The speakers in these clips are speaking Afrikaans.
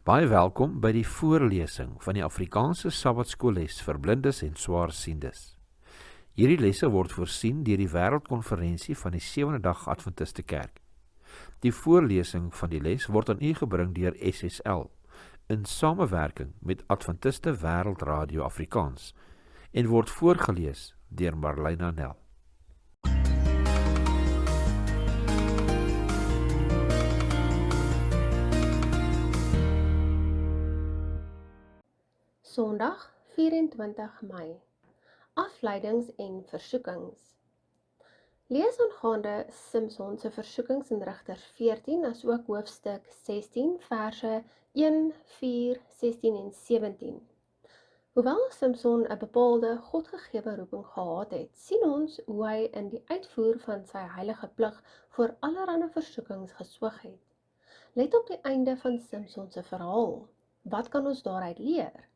Baie welkom by die voorlesing van die Afrikaanse Sabbatskoolles vir blindes en swaarsiendes. Hierdie lesse word voorsien deur die Wêreldkonferensie van die Sewende Dag Adventiste Kerk. Die voorlesing van die les word aan u gebring deur SSL in samewerking met Adventiste Wêreldradio Afrikaans en word voorgeles deur Marlena Nel. Sondag 24 Mei. Afleidings en versoekings. Lees aangaande Simson se versoekings in Rigters 14 as ook hoofstuk 16 verse 1, 4, 16 en 17. Hoewel Simson 'n bepaalde godgegewe roeping gehad het, sien ons hoe hy in die uitvoer van sy heilige plig voor allerlei versoekings geswyg het. Let op die einde van Simson se verhaal. Wat kan ons daaruit leer?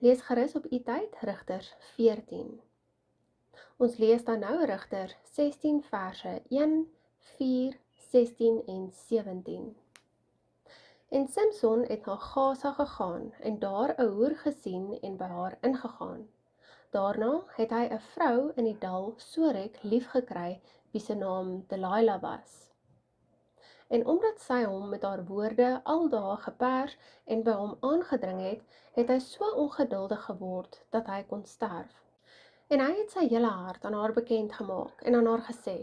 Lees gerus op u tyd Rigters 14. Ons lees dan nou Rigters 16 verse 1, 4, 16 en 17. En Simson het na Gaza gegaan en daar 'n hoer gesien en by haar ingegaan. Daarna het hy 'n vrou in die dal Sorek liefgekry wie se naam Delilah was. En omdat sy hom met haar woorde aldaar gepers en by hom aangedring het hy so ongeduldig geword dat hy kon sterf. En hy het sy hele hart aan haar bekend gemaak en aan haar gesê,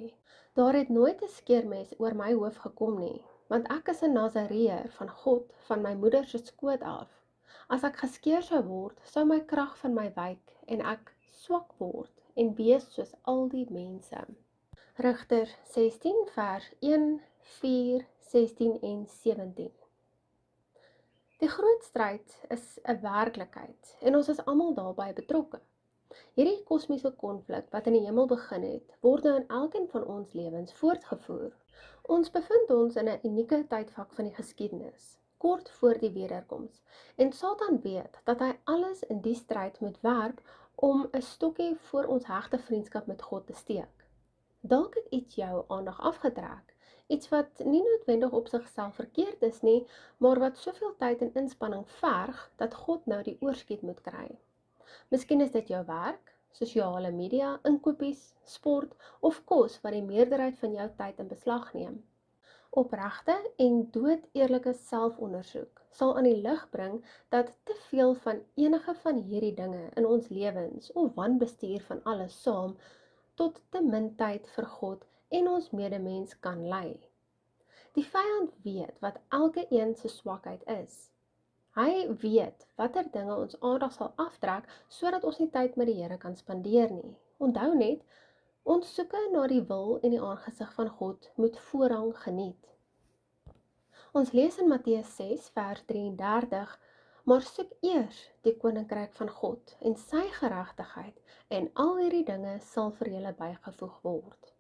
daar het nooit 'n skeermes oor my hoof gekom nie, want ek is 'n Nasareër van God van my moeder se skoot af. As ek geskeer sou word, sou my krag van my wyk en ek swak word en wees soos al die mense. Rigters 16 vers 1, 4, 16 en 17. Die groot stryd is 'n werklikheid en ons is almal daarbey betrokke. Hierdie kosmiese konflik wat in die hemel begin het, word nou in elkeen van ons lewens voortgevoer. Ons bevind ons in 'n unieke tydvak van die geskiedenis, kort voor die wederkoms, en Satan weet dat hy alles in die stryd moet werp om 'n stokkie voor ons hegte vriendskap met God te steek. Dalk het iets jou aandag afgetrek, iets wat nie noodwendig op sigself verkeerd is nie, maar wat soveel tyd en inspanning verg, dat God nou die oorskiet moet kry. Miskien is dit jou werk, sosiale media, inkopies, sport of kos wat die meerderheid van jou tyd in beslag neem. Opregte en doodeerlike selfondersoek sal aan die lig bring dat te veel van enige van hierdie dinge in ons lewens of wanbestuur van alles saam tot te min tyd vir God en ons medemens kan lei. Die vyand weet wat elke een se swakheid is. Hy weet watter dinge ons aandag sal aftrek sodat ons nie tyd met die Here kan spandeer nie. Onthou net, ons soeke na die wil en die aangesig van God moet voorrang geniet. Ons lees in Matteus 6 vers 33, maar soek eers die koninkryk van God en sy geregtigheid en al hierdie dinge sal vir julle bygevoeg word.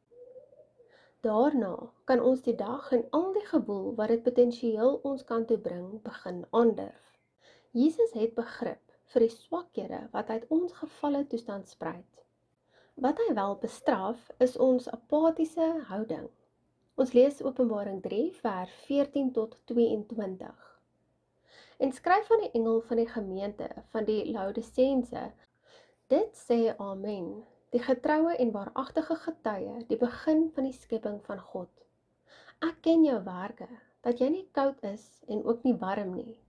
Daarna kan ons die dag en al die gewoel wat dit potensieel ons kant toe bring, begin aandurf. Jesus het begrip vir die swakhede wat uit ons gevalle toestand spruit. Wat hy wel bestraf, is ons apatiese houding. Ons lees Openbaring 3 vers 14 tot 22. En skryf aan die engel van die gemeente van die Laodiseense, dit sê Amen, die getroue en waaragtige getuie, die begin van die skepping van God. Ek ken jou werke, dat jy nie koud is en ook nie warm nie.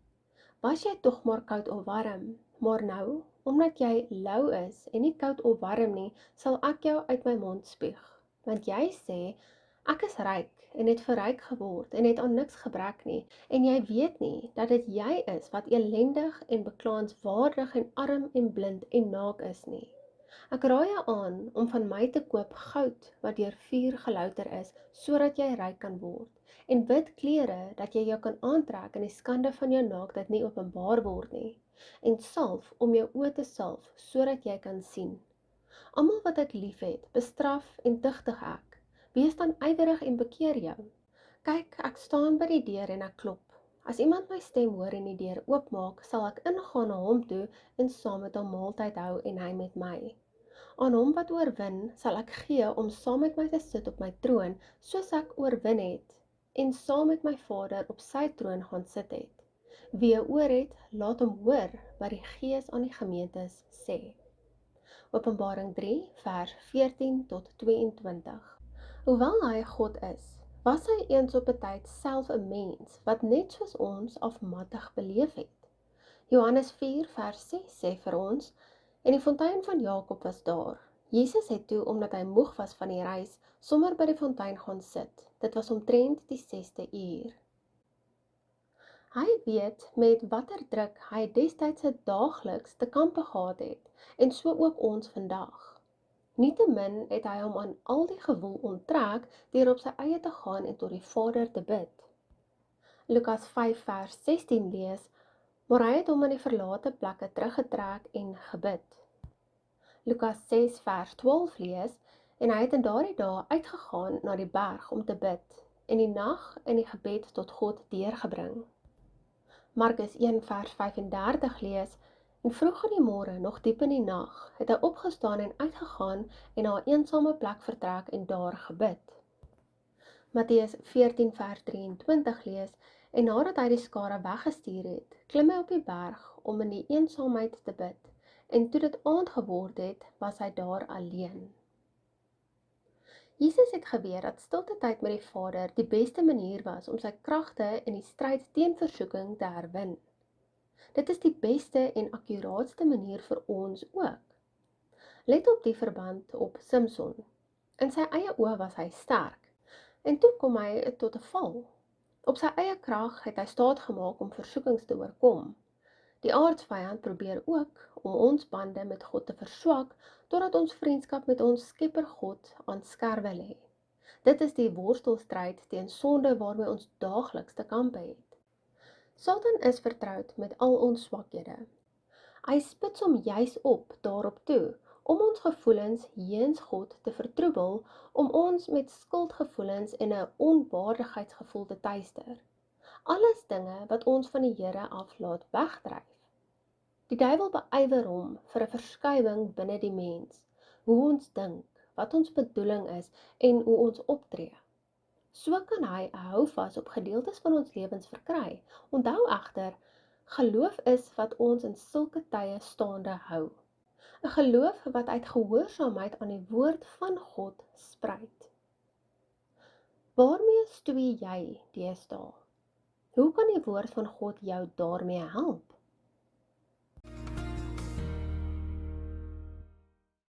Was jy tog maar koud of warm, maar nou, omdat jy lou is en nie koud of warm nie, sal ek jou uit my mond spieg. Want jy sê, ek is ryk en het verryk geword en het aan niks gebrek nie, en jy weet nie dat dit jy is wat elendig en beklaanswaardig en arm en blind en naak is nie. Ek raai jou aan om van my te koop goud wat deur vuur gelouter is, sodat jy ryk kan word, en wit klere dat jy jou kan aantrek en die skande van jou naaktheid nie openbaar word nie, en salf om jou oë te salf, sodat jy kan sien. Almal wat ek liefhet, bestraf en tugtig ek. Wees dan ywerig en bekeer jou. Kyk, ek staan by die deur en ek klop. As iemand my stem hoor en die deur oopmaak, sal ek ingaan na hom toe en saam met hom maaltyd hou en hy met my. Aan hom wat oorwin, sal ek gee om saam met my te sit op my troon, soos ek oorwin het, en saam met my Vader op sy troon gaan sit het. Wie 'n oor het, laat hom hoor wat die Gees aan die gemeentes sê. Openbaring 3 vers 14 tot 22. Hoewel hy God is, was hy eens op 'n tyd self 'n mens wat net soos ons afmattig beleef het. Johannes 4 vers 6 sê vir ons, en die fontein van Jakob was daar. Jesus het toe, omdat hy moeg was van die reis, sommer by die fontein gaan sit. Dit was omtrent die 6de uur. Hy weet met watter druk hy destyds daagliks te kampe gehad het, en so ook ons vandag. Nietemin het hy hom aan al die gewoel onttrek deur op sy eie te gaan en tot die Vader te bid. Lukas 5 vers 16 lees, maar hy het hom aan die verlate plekke teruggetrek en gebid. Lukas 6 vers 12 lees, en hy het in daardie dae uitgegaan na die berg om te bid, en die nag in die gebed tot God deurgebring. Markus 1 vers 35 lees, en vroeg in die môre, nog diep in die nag, het hy opgestaan en uitgegaan en na 'n eensame plek vertrek en daar gebid. Matteus 14 vers 23 lees, en nadat hy die skare weggestuur het, klim hy op die berg om in die eensaamheid te bid, en toe dit aand geword het, was hy daar alleen. Jesus het geweet dat stilte tyd met die Vader die beste manier was om sy kragte in die stryd teen versoeking te herwin. Dit is die beste en akkuraatste manier vir ons ook. Let op die verband op Samson. In sy eie oë was hy sterk, en toe kom hy tot 'n val. Op sy eie krag het hy staat gemaak om versoekings te oorkom. Die aardsvyand probeer ook om ons bande met God te verswak, totdat ons vriendskap met ons Skepper God aan skerwe lê. Dit is die worstelstryd teen sonde waarmee ons daagliks te kampe het. Satan is vertroud met al ons swakhede. Hy spits hom juis op daarop toe, om ons gevoelens heens God te vertroebel, om ons met skuldgevoelens en 'n onwaardigheidsgevoel te tuister. Alles dinge wat ons van die Here af laat wegdryf. Die duiwel beywer hom vir 'n verskuiwing binne die mens, hoe ons dink, wat ons bedoeling is en hoe ons optree. So kan hy 'n houvas op gedeeltes van ons lewens verkry. Onthou egter, geloof is wat ons in sulke tye staande hou. 'n Geloof wat uit gehoorsaamheid aan die woord van God spruit. Waarmee stoei jy deesdae? Hoe kan die woord van God jou daarmee help?